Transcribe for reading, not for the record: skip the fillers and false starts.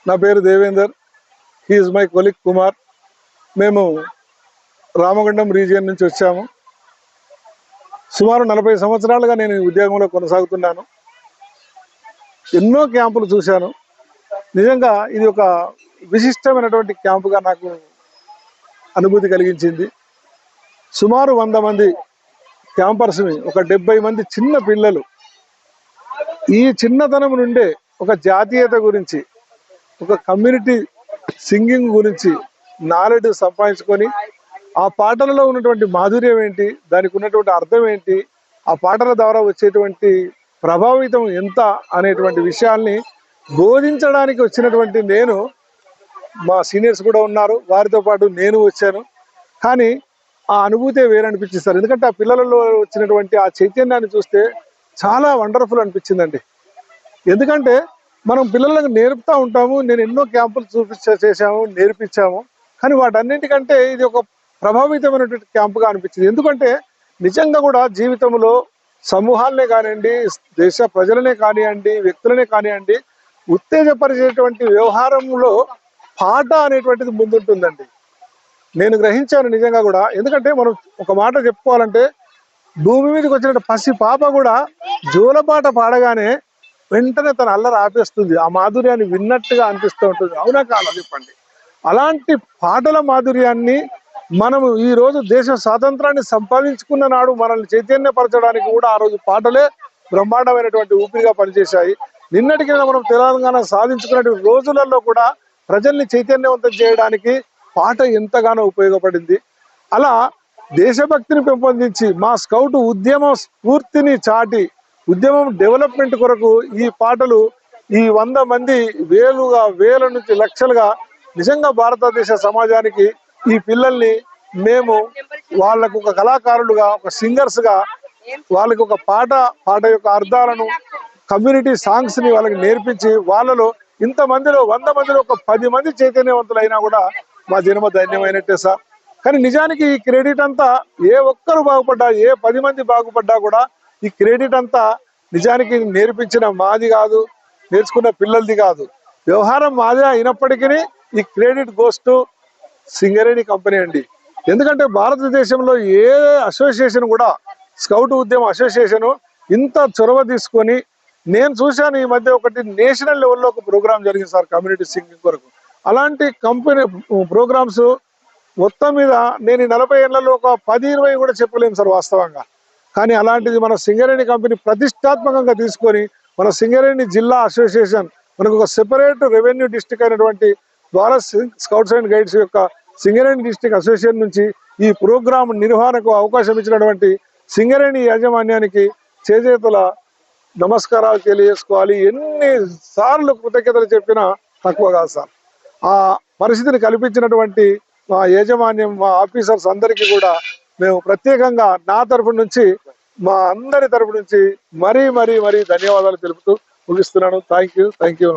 నా పేరు Devender. He is my colleague Kumar. మేము రామగుండం రీజియన్ నుంచి వచ్చాము. సుమారు 40 సంవత్సరాలుగా నేను ఉద్యోగంలో కొనసాగుతున్నాను. ఎన్నో క్యాంపులు చూశాను. నిజంగా ఇది ఒక విశిష్టమైనటువంటి క్యాంపుగా నాకు అనుభూతి కలిగించింది. సుమారు 100 మంది క్యాంపర్స్ని, ఒక 70 మంది చిన్న పిల్లలు ఈ చిన్నతనం నుండే ఒక జాతీయత గురించి, ఒక కమ్యూనిటీ సింగింగ్ గురించి నాలెడ్జ్ సంపాదించుకొని, ఆ పాటలలో ఉన్నటువంటి మాధుర్యం ఏంటి, దానికి ఉన్నటువంటి అర్థం ఏంటి, ఆ పాటల ద్వారా వచ్చేటువంటి ప్రభావితం ఎంత అనేటువంటి విషయాల్ని బోధించడానికి వచ్చినటువంటి నేను, మా సీనియర్స్ కూడా ఉన్నారు, వారితో పాటు నేను వచ్చాను. కానీ ఆ అనుభూతే వేరనిపించింది సార్. ఎందుకంటే ఆ పిల్లలలో వచ్చినటువంటి ఆ చైతన్యాన్ని చూస్తే చాలా వండర్ఫుల్ అనిపించిందండి. ఎందుకంటే మనం పిల్లలకు నేర్పుతూ ఉంటాము. నేను ఎన్నో క్యాంపులు చేశాము, నేర్పించాము. కానీ వాటన్నింటికంటే ఇది ఒక ప్రభావితమైనటువంటి క్యాంపుగా అనిపించింది. ఎందుకంటే నిజంగా కూడా జీవితంలో సమూహాలనే కానివ్వండి, దేశ ప్రజలనే కానివ్వండి, వ్యక్తులనే కానివ్వండి, ఉత్తేజపరిచేటువంటి వ్యవహారంలో పాట అనేటువంటిది ముందుంటుందండి. నేను గ్రహించాను నిజంగా కూడా. ఎందుకంటే మనం ఒక మాట చెప్పుకోవాలంటే, భూమి మీదకి వచ్చిన పసి పాప కూడా జోలపాట పాడగానే వెంటనే తన అల్లరి ఆపేస్తుంది. ఆ మాధుర్యాన్ని విన్నట్టుగా అనిపిస్తూ ఉంటుంది. అవునా కాదా చెప్పండి? అలాంటి పాటల మాధుర్యాన్ని మనము ఈ రోజు దేశ స్వాతంత్రాన్ని సంపాదించుకున్న నాడు మనల్ని చైతన్యపరచడానికి కూడా ఆ రోజు పాటలే బ్రహ్మాండమైనటువంటి ఊపిరిగా పనిచేశాయి. నిన్నటికి మనం తెలంగాణ సాధించుకునే రోజులలో కూడా ప్రజల్ని చైతన్యవంతం చేయడానికి పాట ఎంతగానో ఉపయోగపడింది. అలా దేశభక్తిని పెంపొందించి మా స్కౌట్ ఉద్యమ స్ఫూర్తిని చాటి ఉద్యమం డెవలప్మెంట్ కొరకు ఈ పాటలు ఈ 100 మంది వేల నుంచి లక్షలుగా నిజంగా భారతదేశ సమాజానికి ఈ పిల్లల్ని మేము వాళ్ళకు ఒక కళాకారులుగా, ఒక సింగర్స్ గా వాళ్ళకి ఒక పాట యొక్క అర్థాలను, కమ్యూనిటీ సాంగ్స్ ని వాళ్ళకి నేర్పించి వాళ్ళలో ఇంతమందిలో 100 మందిలో ఒక 10 మంది చైతన్యవంతులు అయినా కూడా మా జన్మ ధన్యమైనట్టే సార్. కానీ నిజానికి ఈ క్రెడిట్ అంతా ఏ ఒక్కరు బాగుపడ్డా, ఏ 10 మంది బాగుపడ్డా కూడా ఈ క్రెడిట్ అంతా నిజానికి నేర్పించిన మాది కాదు, నేర్చుకున్న పిల్లలది కాదు. వ్యవహారం మాదే అయినప్పటికీ ఈ credit goes to Singareni company అండి. ఎందుకంటే భారతదేశంలో ఏ అసోసియేషన్ కూడా, స్కౌట్ ఉద్యమ అసోసియేషన్ ఇంత చొరవ తీసుకొని, నేను చూశాను ఈ మధ్య ఒకటి నేషనల్ లెవెల్లో ఒక ప్రోగ్రామ్ జరిగింది సార్ కమ్యూనిటీ సింగింగ్ కొరకు. అలాంటి కంపెనీ ప్రోగ్రామ్స్ మొత్తం మీద నేను 40 ఏళ్లలో ఒక 10-20 కూడా చెప్పలేము సార్ వాస్తవంగా. కానీ అలాంటిది మన సింగరేణి కంపెనీ ప్రతిష్టాత్మకంగా తీసుకొని, మన సింగరేణి జిల్లా అసోసియేషన్ మనకు ఒక సెపరేట్ రెవెన్యూ డిస్ట్రిక్ట్ అయినటువంటి భారత్ స్కౌట్స్ అండ్ గైడ్స్ యొక్క సింగరేణి డిస్ట్రిక్ట్ అసోసియేషన్ నుంచి ఈ ప్రోగ్రాం నిర్వహణకు అవకాశం ఇచ్చినటువంటి సింగరేణి యాజమాన్యానికి చేజేతుల నమస్కారాలు తెలియజేసుకోవాలి. ఎన్ని సార్లు కృతజ్ఞతలు చెప్పినా తక్కువ కాదు సార్. ఆ పరిస్థితిని కల్పించినటువంటి మా యాజమాన్యం, మా ఆఫీసర్స్ అందరికీ కూడా మేము ప్రత్యేకంగా నా తరఫు నుంచి, మా అందరి తరఫు నుంచి మరీ ధన్యవాదాలు తెలుపుతూ ముగిస్తున్నాను. Thank you.